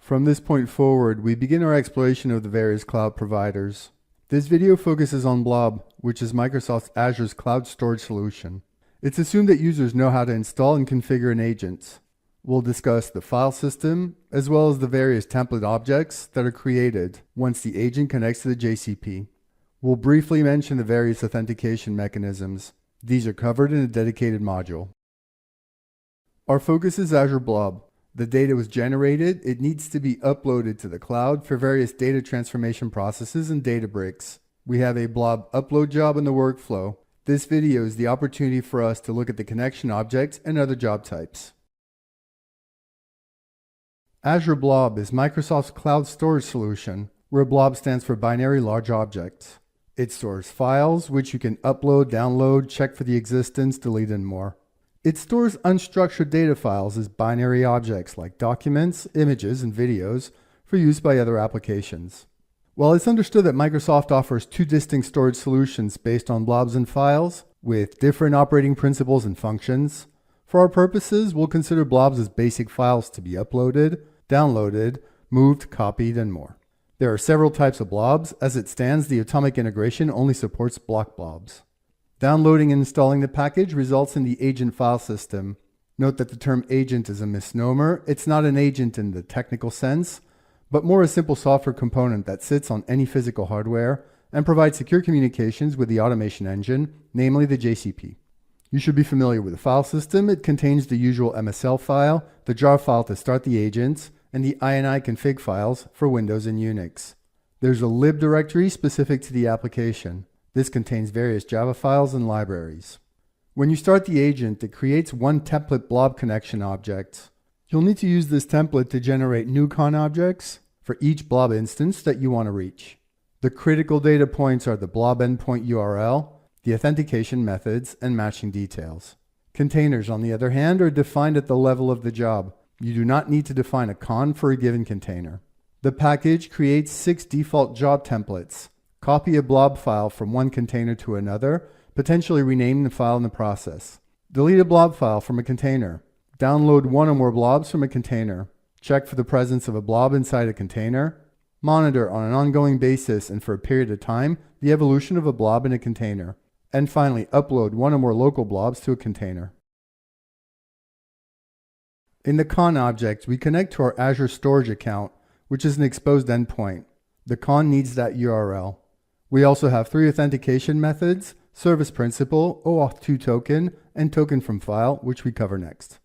From this point forward, we begin our exploration of the various cloud providers. This video focuses on Blob, which is Microsoft Azure's cloud storage solution. It's assumed that users know how to install and configure an agent. We'll discuss the file system, as well as the various template objects that are created once the agent connects to the JCP. We'll briefly mention the various authentication mechanisms. These are covered in a dedicated module. Our focus is Azure Blob. The data was generated, it needs to be uploaded to the cloud for various data transformation processes and Databricks. We have a Blob upload job in the workflow. This video is the opportunity for us to look at the connection objects and other job types. Azure Blob is Microsoft's cloud storage solution, where Blob stands for Binary Large Objects. It stores files, which you can upload, download, check for the existence, delete, and more. It stores unstructured data files as binary objects like documents, images, and videos for use by other applications. While it's understood that Microsoft offers two distinct storage solutions based on blobs and files, with different operating principles and functions, for our purposes, we'll consider blobs as basic files to be uploaded, downloaded, moved, copied, and more. There are several types of blobs. As it stands, the Automic integration only supports block blobs. Downloading and installing the package results in the agent file system. Note that the term agent is a misnomer. It's not an agent in the technical sense, but more a simple software component that sits on any physical hardware and provides secure communications with the automation engine, namely the JCP. You should be familiar with the file system. It contains the usual MSL file, the jar file to start the agents, and the ini config files for Windows and Unix. There's a lib directory specific to the application. This contains various Java files and libraries. When you start the agent, it creates one template blob connection object. You'll need to use this template to generate new con objects for each blob instance that you want to reach. The critical data points are the blob endpoint URL, the authentication methods, and matching details. Containers, on the other hand, are defined at the level of the job. You do not need to define a con for a given container. The package creates 6 default job templates. Copy a blob file from one container to another, potentially renaming the file in the process. Delete a blob file from a container. Download one or more blobs from a container. Check for the presence of a blob inside a container. Monitor on an ongoing basis and for a period of time the evolution of a blob in a container. And finally, upload one or more local blobs to a container. In the con object, we connect to our Azure storage account, which is an exposed endpoint. The con needs that URL. We also have 3 authentication methods: service principal, OAuth2 token, and token from file, which we cover next.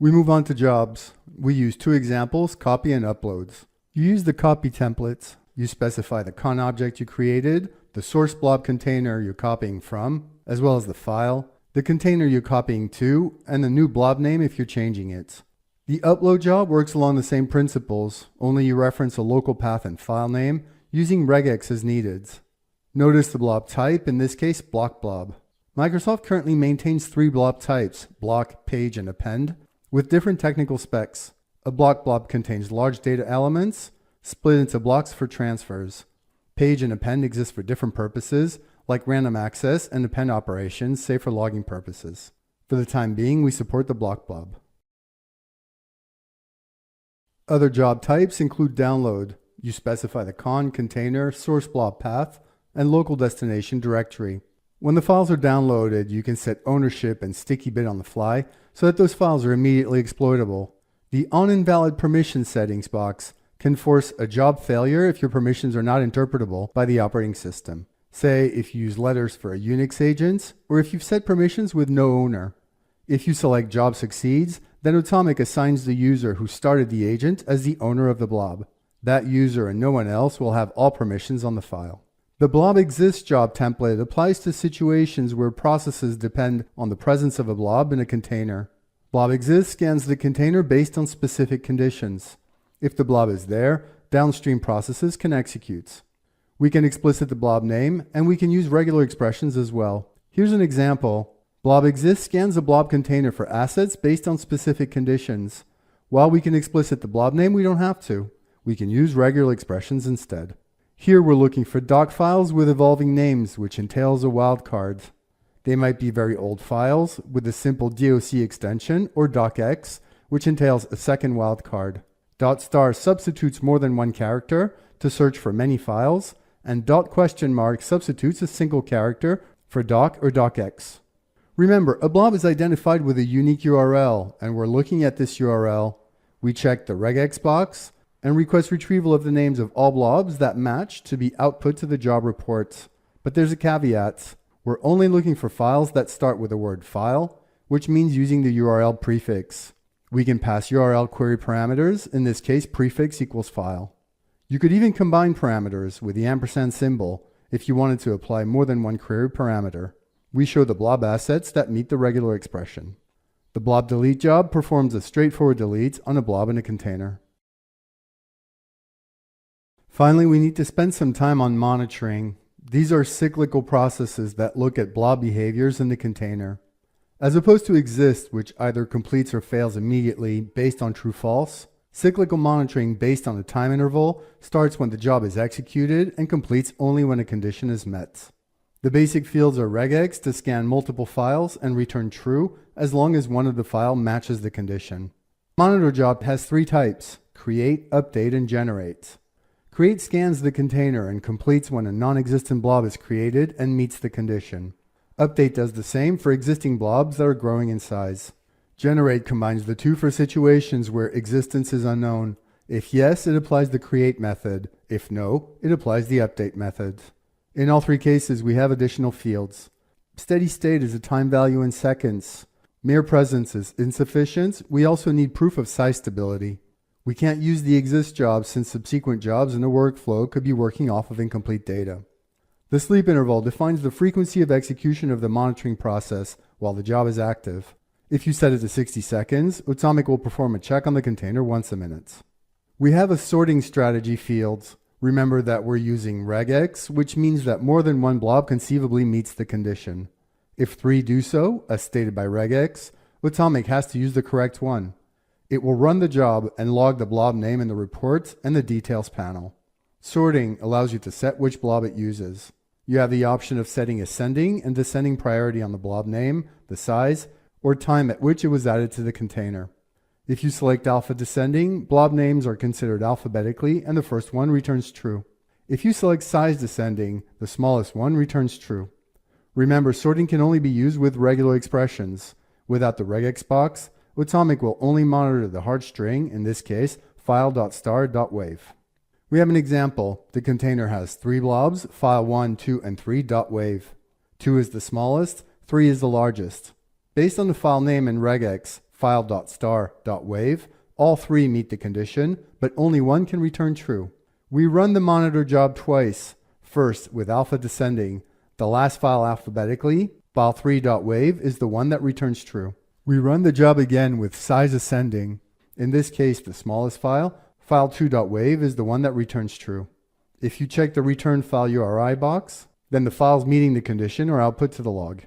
We move on to jobs. We use 2 examples, copy and uploads. You use the copy templates. You specify the con object you created, the source blob container you're copying from, as well as the file, the container you're copying to, and the new blob name if you're changing it. The upload job works along the same principles, only you reference a local path and file name using regex as needed. Notice the blob type, in this case block blob. Microsoft currently maintains 3 blob types, block, page, and append, with different technical specs. A block blob contains large data elements, split into blocks for transfers. Page and append exist for different purposes, like random access and append operations, say for logging purposes. For the time being, we support the block blob. Other job types include download. You specify the con, container, source blob path, and local destination directory. When the files are downloaded, you can set ownership and sticky bit on the fly so that those files are immediately exploitable. The on invalid permission settings box can force a job failure if your permissions are not interpretable by the operating system. Say if you use letters for a Unix agent, or if you've set permissions with no owner. If you select job succeeds, then Automic assigns the user who started the agent as the owner of the blob. That user and no one else will have all permissions on the file. The blob exists job template applies to situations where processes depend on the presence of a blob in a container. Blob exists scans the container based on specific conditions. If the blob is there, downstream processes can execute. We can explicit the blob name, and we can use regular expressions as well. Here's an example. Blob exists scans a blob container for assets based on specific conditions. While we can explicit the blob name, we don't have to. We can use regular expressions instead. Here we're looking for doc files with evolving names, which entails a wildcard. They might be very old files with a simple DOC extension or docx, which entails a second wildcard. .* substitutes more than one character to search for many files, and $? Substitutes a single character for doc or docx. Remember, a blob is identified with a unique URL, and we're looking at this URL. We check the regex box and request retrieval of the names of all blobs that match to be output to the job report. But there's a caveat. We're only looking for files that start with the word file, which means using the URL prefix. We can pass URL query parameters, in this case prefix equals file. You could even combine parameters with the ampersand symbol if you wanted to apply more than one query parameter. We show the blob assets that meet the regular expression. The blob delete job performs a straightforward delete on a blob in a container. Finally, we need to spend some time on monitoring. These are cyclical processes that look at blob behaviors in the container. As opposed to exist, which either completes or fails immediately based on true-false, cyclical monitoring based on a time interval starts when the job is executed and completes only when a condition is met. The basic fields are regex to scan multiple files and return true as long as one of the file matches the condition. Monitor job has three types: create, update, and generate. Create scans the container and completes when a non-existent blob is created and meets the condition. Update does the same for existing blobs that are growing in size. Generate combines the two for situations where existence is unknown. If yes, it applies the create method. If no, it applies the update method. In all three cases, we have additional fields. Steady state is a time value in seconds. Mere presence is insufficient. We also need proof of size stability. We can't use the exist job since subsequent jobs in a workflow could be working off of incomplete data. The sleep interval defines the frequency of execution of the monitoring process while the job is active. If you set it to 60 seconds, Automic will perform a check on the container once a minute. We have a sorting strategy field. Remember that we're using regex, which means that more than one blob conceivably meets the condition. If 3 do so, as stated by regex, Automic has to use the correct one. It will run the job and log the blob name in the report and the details panel. Sorting allows you to set which blob it uses. You have the option of setting ascending and descending priority on the blob name, the size, or time at which it was added to the container. If you select alpha descending, blob names are considered alphabetically and the first one returns true. If you select size descending, the smallest one returns true. Remember, sorting can only be used with regular expressions. Without the regex box, Automic will only monitor the hard string, in this case, file.star.wave. We have an example. The container has 3 blobs, file 1, 2, and 3, .wave. 2 is the smallest, 3 is the largest. Based on the file name in regex, file.star.wave, all 3 meet the condition, but only one can return true. We run the monitor job twice, first with alpha descending, the last file alphabetically, file 3.wave is the one that returns true. We run the job again with size ascending. In this case, the smallest file, file 2.wave is the one that returns true. If you check the return file URI box, then the files meeting the condition are output to the log.